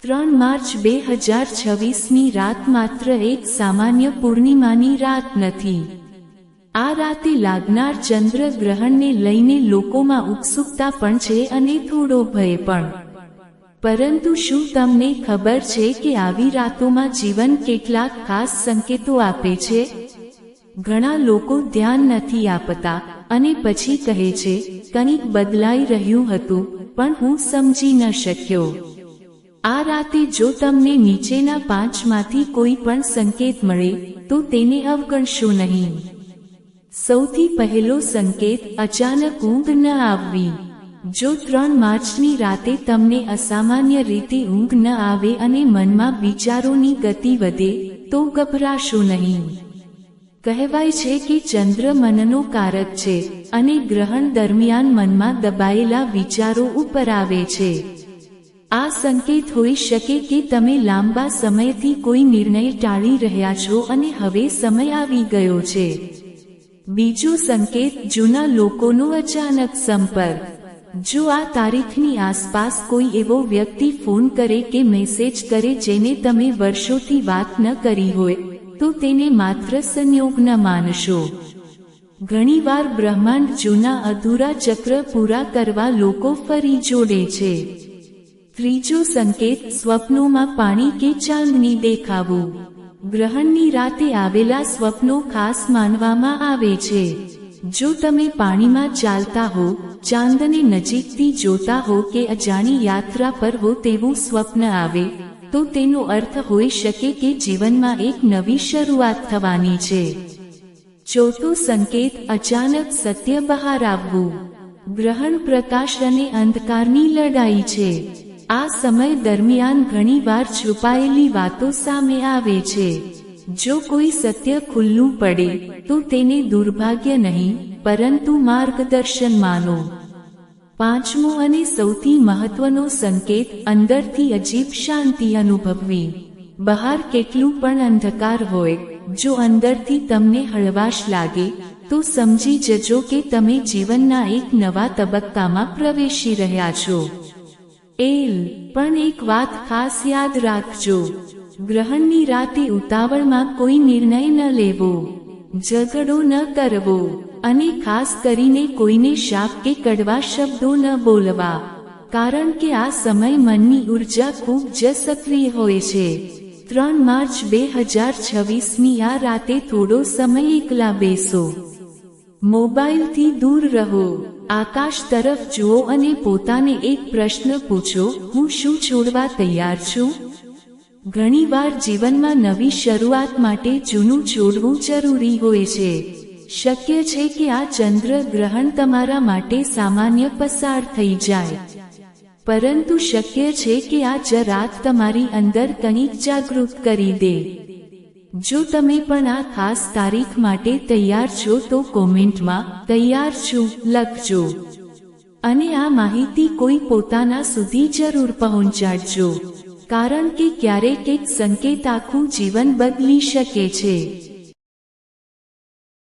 3 March 2026ની રાત માત્ર એક સામાન્ય પૂર્ણિમાની રાત નથી. આ રાતે લાગનાર ચંદ્રગ્રહણને લઈને લોકોમાં ઉત્સુકતા પણ છે અને થોડો ભય પણ. પરંતુ શું તમને ખબર છે કે આવી રાતોમાં જીવન કેટલાક ખાસ સંકેતો આપે છે? ઘણા લોકો ધ્યાન નથી આપતા અને પછી કહે છે, કંઈક બદલાઈ રહ્યું હતું, પણ હું સમજી ન શક્યો. આ રાતે જો તમને નીચેના 5માંથી કોઈ પણ સંકેત મળે તો તેને અવગણશો નહીં. સૌથી પહેલો સંકેત, અચાનક ઊંઘ ન આવવી. જો 3 માર્ચની રાતે તમને અસામાન્ય રીતે ઊંઘ ન આવે અને મનમાં વિચારોની ગતિ વધે, તો ગભરાશો નહીં. કહેવાય છે કે ચંદ્ર મનનો કારક છે અને ગ્રહણ દરમિયાન મનમાં દબાયેલા વિચારો ઉપર આવે છે. આ સંકેત હોઈ શકે કે તમે લાંબા સમયથી કોઈ નિર્ણય ટાળી રહ્યા છો અને હવે સમય આવી ગયો છે. બીજો સંકેત, જૂના લોકોનો અચાનક સંપર્ક. જો આ તારીખની આસપાસ કોઈ એવો વ્યક્તિ ફોન કરે કે મેસેજ કરે જેને તમે વર્ષોથી વાત ન કરી હોય, તો તેને માત્ર સંયોગ ન માનશો. ઘણીવાર બ્રહ્માંડ જૂના અધૂરા ચક્ર પૂરા કરવા લોકો ફરી જોડે છે. ત્રીજો સંકેત, સ્વપ્નોમાં પાણી કે ચાંદની દેખાવું. ગ્રહણની રાતે આવેલા સ્વપ્નો ખાસ માનવામાં આવે છે. જો તમે પાણીમાં ચાલતા હો, ચાંદને નજીકથી જોતા હો કે અજાણી યાત્રા પર હો તેવું સ્વપ્ન આવે, તો તેનો અર્થ હોઈ શકે કે જીવનમાં એક નવી શરૂઆત થવાની છે. ચોથો સંકેત, અચાનક સત્ય બહાર આવવું. ગ્રહણ પ્રકાશ અને અંધકારની લડાઈ છે. આ સમય દરમિયાન ઘણીવાર છુપાયેલી વાતો સામે આવે છે. જો કોઈ સત્ય ખુલ્લું પડે તો તેને દુર્ભાગ્ય નહીં, પરંતુ માર્ગદર્શન માનો. પાંચમો અને સૌથી મહત્વનો સંકેત, અંદરથી અજીબ શાંતિ અનુભવવી. બહાર કેટલું પણ અંધકાર હોય, જો અંદરથી તમને હળવાશ લાગે, તો સમજી જજો કે તમે જીવનના એક નવા તબક્કામાં પ્રવેશી રહ્યા છો. પણ એક વાત ખાસ યાદ રાખજો. ગ્રહણની રાતે ઉતાવળમાં કોઈ નિર્ણય ન લેવો, ઝઘડો ન કરવો અને ખાસ કરીને કોઈને શાપ કે કડવા શબ્દો ન બોલવા, કારણ કે આ સમય મનની ઉર્જા ખૂબ જ સક્રિય હોય છે. 3 માર્ચ 2026ની આ રાતે થોડો સમય એકલા બેસો. મોબાઈલથી દૂર રહો. આકાશ તરફ જુઓ અને પોતાને એક પ્રશ્ન પૂછો, હું શું છોડવા તૈયાર છું? ઘણીવાર જીવનમાં નવી શરૂઆત માટે જૂનું છોડવું જરૂરી હોય છે. શક્ય છે કે આ ચંદ્ર ગ્રહણ તમારા માટે સામાન્ય પસાર થઈ જાય, પરંતુ શક્ય છે કે આ જ રાત તમારી અંદર કંઈક જાગૃત કરી દે. જો તમે પણ આ ખાસ તારીખ માટે તૈયાર છો તો કોમેન્ટમાં તૈયાર છું લખજો અને આ માહિતી કોઈ પોતાના સુધી જરૂર પહોંચાડજો, કારણ કે ક્યારેક એક સંકેત આખું જીવન બદલી શકે છે.